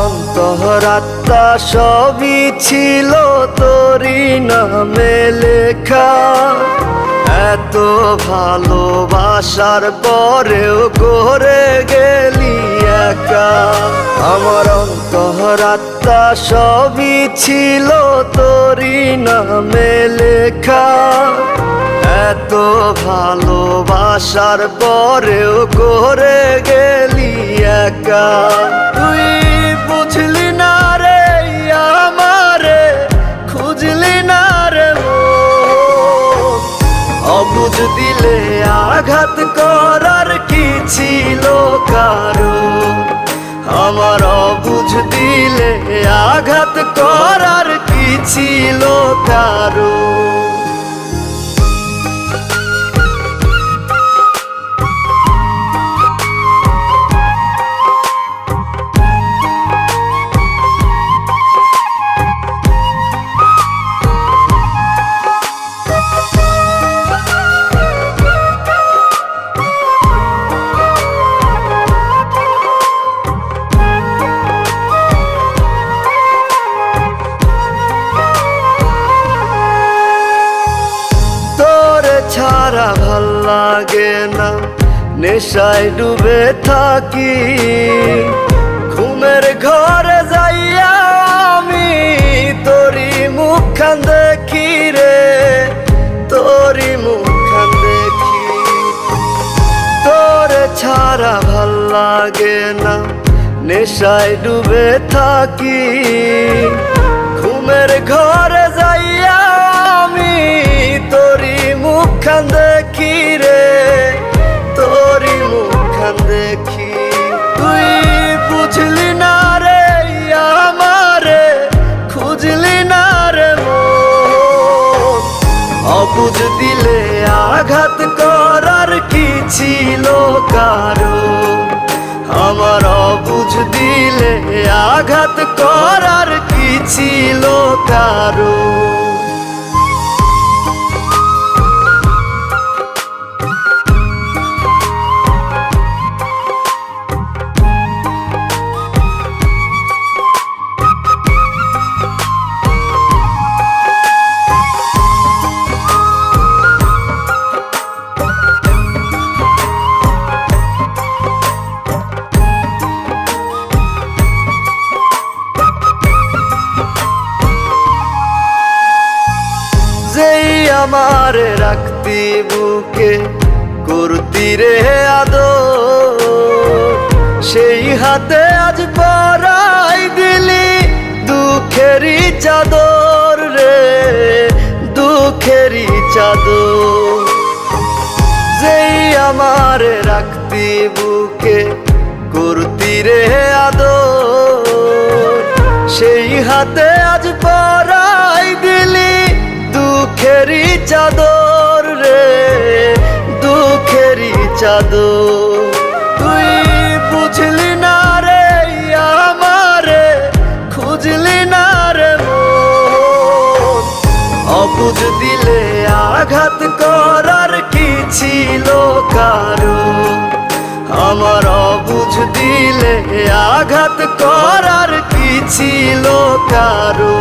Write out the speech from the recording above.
অন্তরাত্মা সবই ছিল তোরই নামে লেখা। এত ভালোবাসার পরেও করে গেলি একা। আমার অন্তরাত্মা সবই ছিল তোরই নামে লেখা। এত ভালোবাসার পরেও করে গেলি একা। তুই বুঝলি না রে আমারে, খুঁজলি না রে মন। অবুঝ দিলে আঘাত করার কি ছিল কারো? আমার অবুঝ দিলে আঘাত করার কি ছিল কারো? ছাড়া ভাল লাগে না, নেশায় ডুবে থাকি। ঘুমের ঘরে যাইয়া আমি তোরি মুখখান দেখি রে, তোরি মুখখান দেখি। তোরে ছাড়া ভাল লাগে না, নেশায় ডুবে থাকি। ঘুমের ঘরে যাইয়া আমি তোরি মুখখান দেখি রে, তোরি মুখখান দেখি। তুই বুঝলি না রে আমারে, খুঁজলি না রে মন। অবুঝ দিলে আঘাত করার কি ছিল কারো? আমার অবুঝ দিলে আঘাত করার কি ছিল কারো? যেই আমারে রাখতি বুকে, করতি রে আদর, সেই হাতে আজ পরাই দিলি দুঃখেরই চাদর রে, দুঃখেরই চাদর। যেই আমারে রাখতি বুকে, করতি রে আদর, সেই হাতে আজ পরাই দিলি দুঃখেরই চাদর রে, দুঃখেরই চাদর। তুই বুঝলি না রে আমারে, খুঁজলি না রে মন। অবুঝ দিলে আঘাত করার কি ছিল কারো? আমার অবুঝ দিলে আঘাত করার কি ছিল কারো?